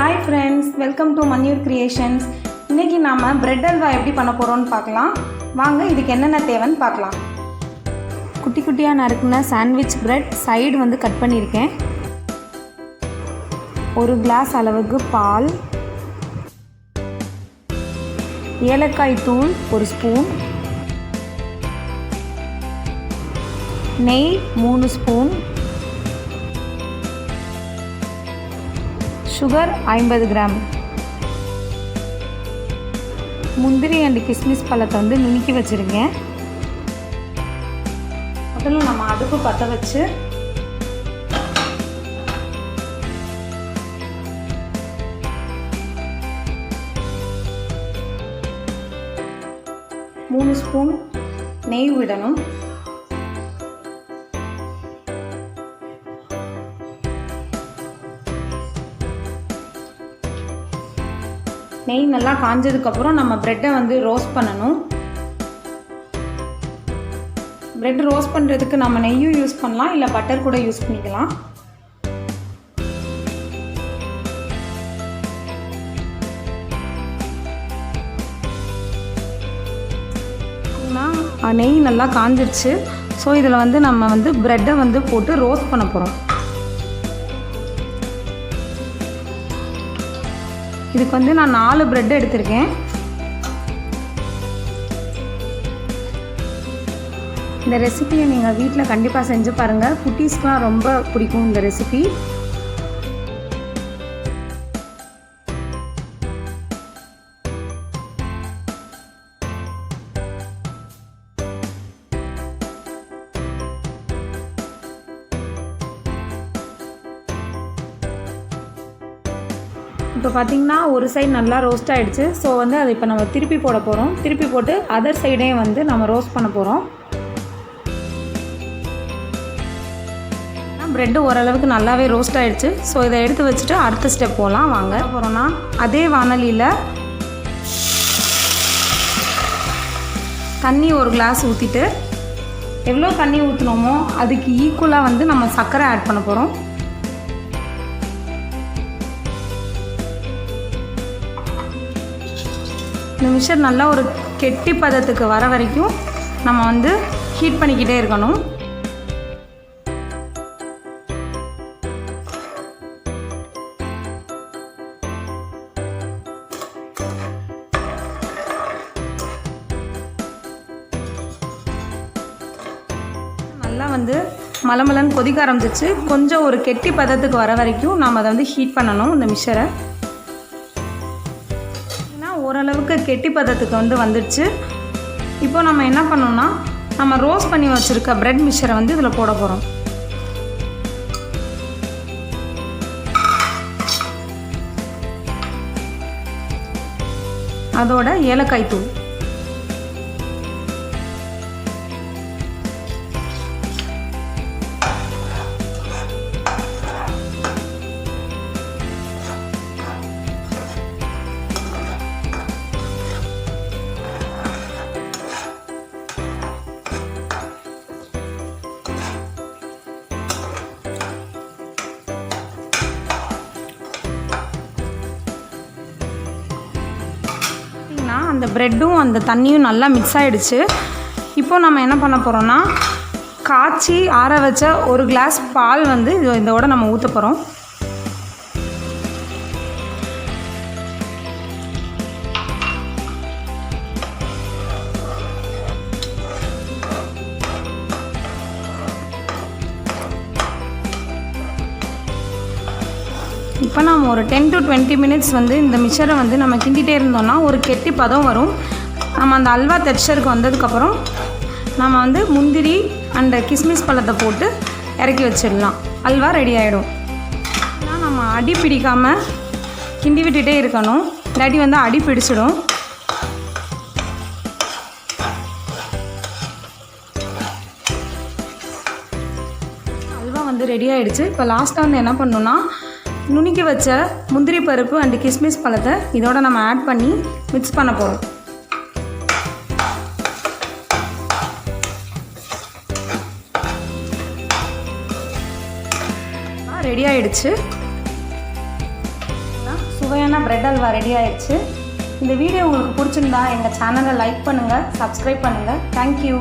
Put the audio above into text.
Hi friends, welcome to Manure Creations. இன்னைக்கு நாம bread halwa எப்படி பண்ண போறோம்னு பார்க்கலாம். வாங்க இதுக்கு என்னென்ன தேவைன்னு பார்க்கலாம். குட்டி குட்டியா நறுக்குன சாண்ட்விச் பிரெட் சைடு வந்து கட் பண்ணியிருக்கேன். ஒரு கிளாஸ் அளவுக்கு பால், ஏலக்காய் தூள் ஒரு ஸ்பூன், நெய் 3 ஸ்பூன், சுகர் 50 கிராம், முந்திரி அண்ட் கிஸ்மிஸ் பழத்தை வந்து நுணுக்கி வச்சுருக்கேன். முதல்ல நம்ம அடுப்பு பற்ற வச்சு மூணு ஸ்பூன் நெய் விடணும். நெய் நல்லா காஞ்சதுக்கப்புறம் நம்ம ப்ரெட்டை வந்து ரோஸ்ட் பண்ணணும். ப்ரெட் ரோஸ்ட் பண்ணுறதுக்கு நம்ம நெய்யும் யூஸ் பண்ணலாம், இல்லை பட்டர் கூட யூஸ் பண்ணிக்கலாம். நெய் நல்லா காஞ்சிருச்சு. ஸோ இதில் வந்து நம்ம வந்து ப்ரெட்டை வந்து போட்டு ரோஸ்ட் பண்ண போகிறோம். இதுக்கு வந்து நான் 4 ப்ரெட் எடுத்திருக்கேன். இந்த ரெசிபியை நீங்கள் வீட்டில் கண்டிப்பாக செஞ்சு பாருங்கள். குட்டீஸ்க்குலாம் ரொம்ப பிடிக்கும் இந்த ரெசிபி. இப்போ பார்த்திங்கன்னா ஒரு சைடு நல்லா ரோஸ்ட் ஆகிடுச்சு. ஸோ வந்து அதை இப்போ நம்ம திருப்பி போட போகிறோம். திருப்பி போட்டு அதர் சைடையும் வந்து நம்ம ரோஸ்ட் பண்ண போகிறோம். ப்ரெட்டு ஓரளவுக்கு நல்லாவே ரோஸ்ட் ஆகிடுச்சு. ஸோ இதை எடுத்து வச்சுட்டு அடுத்த ஸ்டெப் போகலாம். வாங்க போகிறோன்னா அதே வானலியில் தண்ணி ஒரு கிளாஸ் ஊற்றிட்டு எவ்வளோ தண்ணி ஊற்றினோமோ அதுக்கு ஈக்குவலாக வந்து நம்ம சர்க்கரை ஆட் பண்ண போகிறோம். இந்த மிக்சர் நல்லா ஒரு கெட்டி பதத்துக்கு வர வரைக்கும் நம்ம வந்து ஹீட் பண்ணிக்கிட்டே இருக்கணும். நல்லா வந்து மலமலன்னு கொதிக்க ஆரம்பிச்சிச்சு. கொஞ்சம் ஒரு கெட்டி பதத்துக்கு வர வரைக்கும் நம்ம அதை வந்து ஹீட் பண்ணணும். இந்த மிக்சரை ஓரளவுக்கு கெட்டி பதத்துக்கு வந்து வந்துடுச்சு. இப்போ நம்ம என்ன பண்ணோம்னா நம்ம ரோஸ்ட் பண்ணி வச்சுருக்க ப்ரெட் மிக்சரை வந்து இதில் போட போகிறோம். அதோட ஏலக்காய் தூள், அந்த ப்ரெட்டும் அந்த தண்ணியும் நல்லா மிக்ஸ் ஆகிடுச்சு. இப்போ நம்ம என்ன பண்ண போகிறோம்னா காய்ச்சி ஆற வச்ச ஒரு கிளாஸ் பால் வந்து இதோட நம்ம ஊற்ற போகிறோம். இப்போ நம்ம ஒரு 10 to 20 மினிட்ஸ் வந்து இந்த மிக்சரை வந்து நம்ம கிண்டிகிட்டே இருந்தோம்னா ஒரு கெட்டி பதம் வரும். நம்ம அந்த அல்வா டெக்ஸ்சருக்கு வந்ததுக்கப்புறம் நம்ம வந்து முந்திரி அண்ட் கிஸ்மிஸ் பழத்தை போட்டு இறக்கி வச்சிடலாம். அல்வா ரெடி ஆகிடும். ஆனால் நம்ம அடி பிடிக்காமல் கிண்டி விட்டுட்டே இருக்கணும், இல்லாட்டி வந்து அடி பிடிச்சிடும். அல்வா வந்து ரெடி ஆகிடுச்சு. இப்போ லாஸ்ட்டாக வந்து என்ன பண்ணணும்னா நுணுக்கி வச்ச முந்திரி பருப்பு அண்ட் கிஸ்மிஸ் பழத்தை இதோட நம்ம ஆட் பண்ணி மிக்ஸ் பண்ண போகிறோம். ரெடி ஆயிடுச்சு. சுவையான பிரெட் அல்வா ரெடி ஆயிடுச்சு. இந்த வீடியோ உங்களுக்கு பிடிச்சிருந்தா எங்கள் சேனலை லைக் பண்ணுங்கள், சப்ஸ்கிரைப் பண்ணுங்கள். தேங்க்யூ.